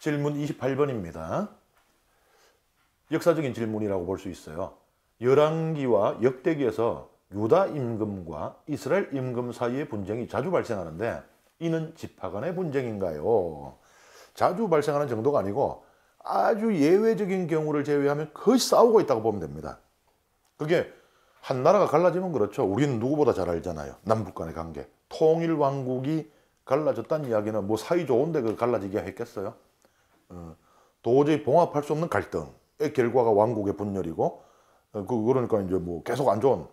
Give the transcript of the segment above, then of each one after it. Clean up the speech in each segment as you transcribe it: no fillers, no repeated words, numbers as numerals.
질문 28번입니다. 역사적인 질문이라고 볼 수 있어요. 열왕기와 역대기에서 유다 임금과 이스라엘 임금 사이의 분쟁이 자주 발생하는데 이는 지파 간의 분쟁인가요? 자주 발생하는 정도가 아니고 아주 예외적인 경우를 제외하면 거의 싸우고 있다고 보면 됩니다. 그게 한 나라가 갈라지면 그렇죠. 우리는 누구보다 잘 알잖아요. 남북 간의 관계. 통일 왕국이 갈라졌다는 이야기는 뭐 사이 좋은데 그 갈라지게 했겠어요? 도저히 봉합할 수 없는 갈등의 결과가 왕국의 분열이고, 그러니까 이제 뭐 계속 안 좋은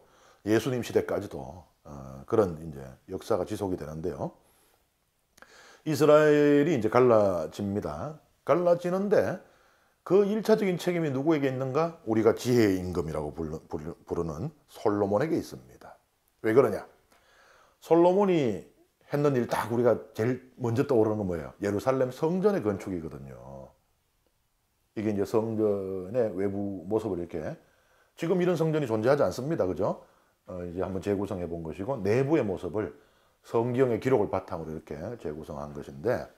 예수님 시대까지도 그런 이제 역사가 지속이 되는데요. 이스라엘이 이제 갈라집니다. 갈라지는데 그 1차적인 책임이 누구에게 있는가? 우리가 지혜의 임금이라고 부르는 솔로몬에게 있습니다. 왜 그러냐? 솔로몬이 했는 일 딱 우리가 제일 먼저 떠오르는 건 뭐예요? 예루살렘 성전의 건축이거든요. 이게 이제 성전의 외부 모습을 이렇게, 지금 이런 성전이 존재하지 않습니다. 그죠? 이제 한번 재구성해 본 것이고, 내부의 모습을 성경의 기록을 바탕으로 이렇게 재구성한 것인데,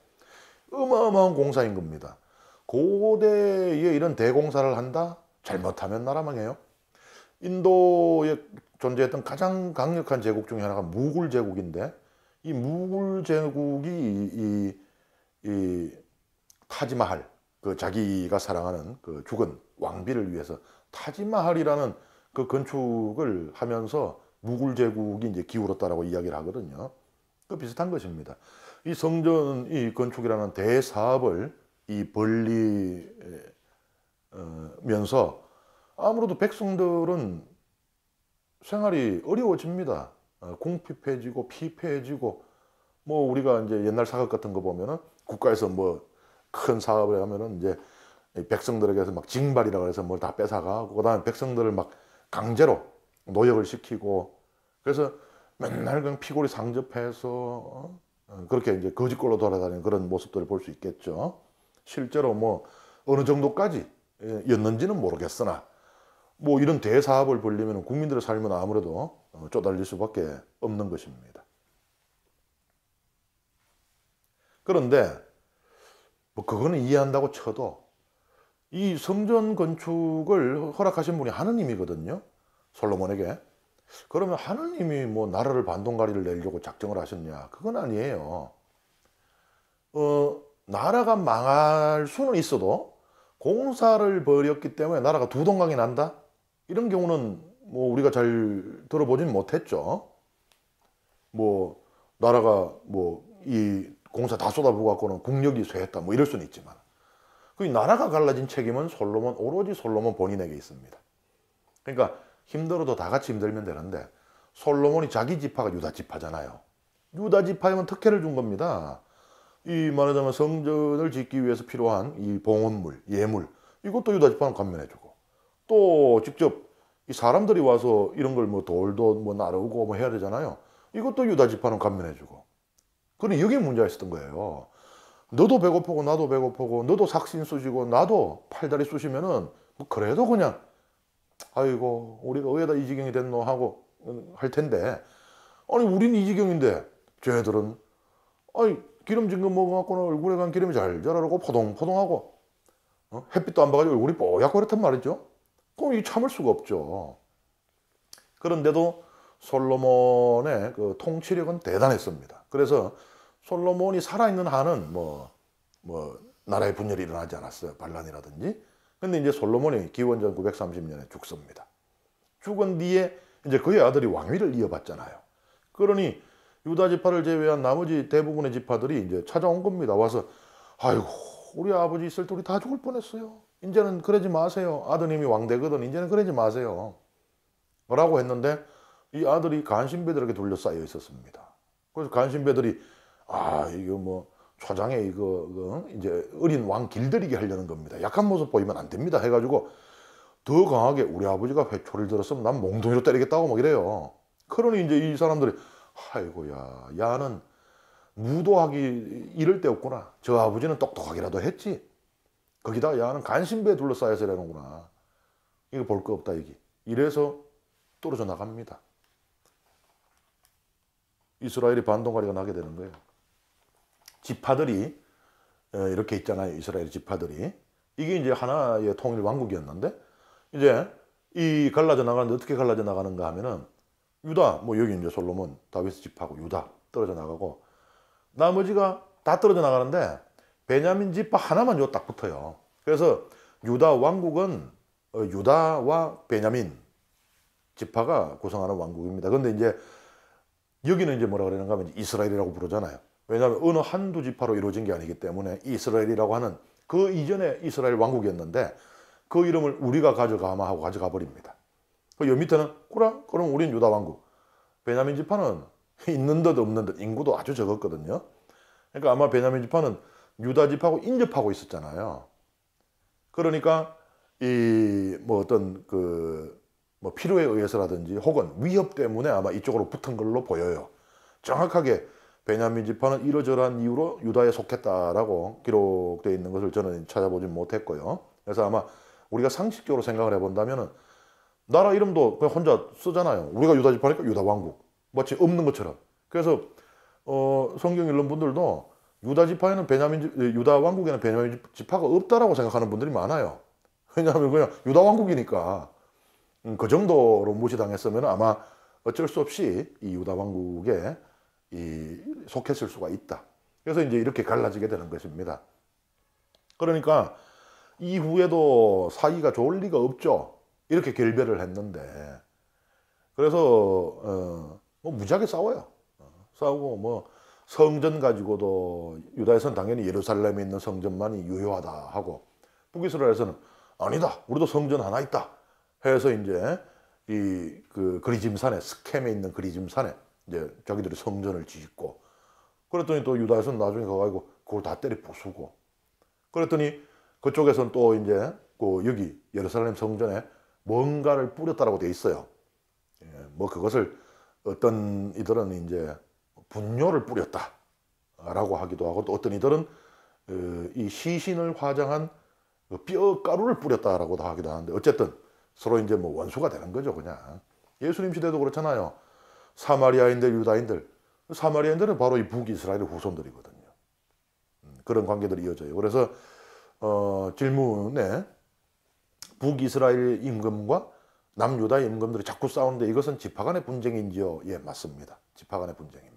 어마어마한 공사인 겁니다. 고대에 이런 대공사를 한다? 잘못하면 나라 망해요. 인도에 존재했던 가장 강력한 제국 중에 하나가 무굴 제국인데, 이 무굴 제국이 이 타지마할, 그 자기가 사랑하는 그 죽은 왕비를 위해서 타지마할이라는 그 건축을 하면서 무굴 제국이 이제 기울었다라고 이야기를 하거든요. 그 비슷한 것입니다. 이 성전 이 건축이라는 대사업을 벌리면서 아무래도 백성들은 생활이 어려워집니다. 궁핍해지고 피폐해지고, 뭐 우리가 이제 옛날 사극 같은 거 보면은 국가에서 뭐 큰 사업을 하면은 이제 백성들에게서 막 징발이라고 해서 뭘 다 뺏어가고, 그다음에 백성들을 막 강제로 노역을 시키고, 그래서 맨날 그냥 피골이 상접해서 그렇게 이제 거지꼴로 돌아다니는 그런 모습들을 볼 수 있겠죠. 실제로 뭐 어느 정도까지 였는지는 모르겠으나, 뭐 이런 대사업을 벌리면 국민들의 삶은 아무래도 쪼달릴 수밖에 없는 것입니다. 그런데 뭐 그거는 이해한다고 쳐도 이 성전 건축을 허락하신 분이 하느님이거든요. 솔로몬에게. 그러면 하느님이 뭐 나라를 반동가리를 내려고 작정을 하셨냐? 그건 아니에요. 나라가 망할 수는 있어도 공사를 벌였기 때문에 나라가 두 동강이 난다? 이런 경우는 뭐 우리가 잘 들어보진 못했죠. 뭐 나라가 뭐 이 공사 다 쏟아부어 갖고는 국력이 쇠했다 뭐 이럴 수는 있지만, 그 나라가 갈라진 책임은 오로지 솔로몬 본인에게 있습니다. 그러니까 힘들어도 다 같이 힘들면 되는데, 솔로몬이 자기 지파가 유다 지파잖아요. 유다 지파에만 특혜를 준 겁니다. 이 말하자면 성전을 짓기 위해서 필요한 이 봉헌물, 예물, 이것도 유다 지파는 감면해주고, 또 직접 이 사람들이 와서 이런 걸 뭐 돌도 뭐 나르고 뭐 해야 되잖아요. 이것도 유다 지파는 감면해주고. 그럼 여기에 문제가 있었던 거예요. 너도 배고프고 나도 배고프고, 너도 삭신 쑤시고 나도 팔다리 쑤시면은 뭐 그래도 그냥 아이고 우리가 왜다 이 지경이 됐노 하고 할 텐데, 아니 우린 이 지경인데 쟤네들은 아니 기름진 거 먹어갖고는 얼굴에 간 기름이 잘 자라고 포동포동하고 햇빛도 안 봐가지고 얼굴이 뽀얗고 그렇단 말이죠. 그럼 이 참을 수가 없죠. 그런데도 솔로몬의 그 통치력은 대단했습니다. 그래서 솔로몬이 살아있는 한은 뭐 나라의 분열이 일어나지 않았어요. 반란이라든지. 근데 이제 솔로몬이 기원전 930년에 죽습니다. 죽은 뒤에 이제 그의 아들이 왕위를 이어받잖아요. 그러니 유다 지파를 제외한 나머지 대부분의 지파들이 이제 찾아온 겁니다. 와서 아이고 우리 아버지 있을 때 우리 다 죽을 뻔했어요. 이제는 그러지 마세요. 아드님이 왕되거든. 이제는 그러지 마세요. 라고 했는데 이 아들이 간신배들에게 둘러싸여 있었습니다. 그래서 간신배들이 이거 뭐 초장에 이거 이제 어린 왕 길들이게 하려는 겁니다. 약한 모습 보이면 안 됩니다. 해가지고 더 강하게 우리 아버지가 회초리를 들었으면 난 몽둥이로 때리겠다고 막 이래요. 그러니 이제 이 사람들이 아이고야, 야는 무도하기 이럴 데 없구나. 저 아버지는 똑똑하기라도 했지. 거기다 야는 간신배에 둘러싸여서 이러는구나. 이거 볼 거 없다 이게. 이래서 떨어져 나갑니다. 이스라엘이 반동가리가 나게 되는 거예요. 지파들이 이렇게 있잖아요. 이스라엘 지파들이. 이게 이제 하나의 통일 왕국이었는데 이제 이 갈라져 나가는데 어떻게 갈라져 나가는가 하면은 유다, 뭐 여기 이제 솔로몬, 다윗 지파고 유다 떨어져 나가고 나머지가 다 떨어져 나가는데 베냐민 지파 하나만 요 딱 붙어요. 그래서 유다 왕국은 유다와 베냐민 지파가 구성하는 왕국입니다. 그런데 이제 여기는 이제 뭐라 그러는가 하면 이스라엘이라고 부르잖아요. 왜냐하면 어느 한두 지파로 이루어진 게 아니기 때문에 이스라엘이라고 하는 그 이전에 이스라엘 왕국이었는데 그 이름을 우리가 가져가마 하고 가져가 버립니다. 그 여 밑에는 그럼 우린 유다 왕국. 베냐민 지파는 있는 듯 없는 듯 인구도 아주 적었거든요. 그러니까 아마 베냐민 지파는 유다 지파하고 인접하고 있었잖아요. 그러니까 이 뭐 어떤 그 뭐 필요에 의해서라든지 혹은 위협 때문에 아마 이쪽으로 붙은 걸로 보여요. 정확하게 베냐민 지파는 이러저러한 이유로 유다에 속했다라고 기록되어 있는 것을 저는 찾아보진 못했고요. 그래서 아마 우리가 상식적으로 생각을 해본다면은 나라 이름도 그냥 혼자 쓰잖아요. 우리가 유다 지파니까 유다 왕국. 마치 없는 것처럼. 그래서 성경 읽는 분들도 유다 지파에는 유다 왕국에는 베냐민 지파가 없다라고 생각하는 분들이 많아요. 왜냐하면 그냥 유다 왕국이니까 그 정도로 무시당했으면 아마 어쩔 수 없이 이 유다 왕국에 속했을 수가 있다. 그래서 이제 이렇게 갈라지게 되는 것입니다. 그러니까 이후에도 사이가 좋을 리가 없죠. 이렇게 결별을 했는데 그래서 뭐 무지하게 싸워요. 싸우고 뭐 성전 가지고도 유다에서는 당연히 예루살렘에 있는 성전만이 유효하다 하고 북이스라엘에서는 아니다. 우리도 성전 하나 있다. 해서 이제 그 그리짐산에 스켐에 있는 그리짐산에 이제 자기들이 성전을 짓고 그랬더니 또 유다에서는 나중에 가가지고 그걸 다 때려 부수고 그랬더니 그쪽에서는 또 이제 그 여기 예루살렘 성전에 뭔가를 뿌렸다라고 돼 있어요. 뭐 그것을 어떤 이들은 이제 분뇨를 뿌렸다라고 하기도 하고 또 어떤 이들은 이 시신을 화장한 뼈가루를 뿌렸다라고도 하기도 하는데 어쨌든 서로 이제 뭐 원수가 되는 거죠 그냥. 예수님 시대도 그렇잖아요. 사마리아인들 유다인들 사마리아인들은 바로 이 북이스라엘의 후손들이거든요. 그런 관계들이 이어져요. 그래서 질문에 북이스라엘 임금과 남유다의 임금들이 자꾸 싸우는데 이것은 지파 간의 분쟁인지요? 예, 맞습니다. 지파 간의 분쟁입니다.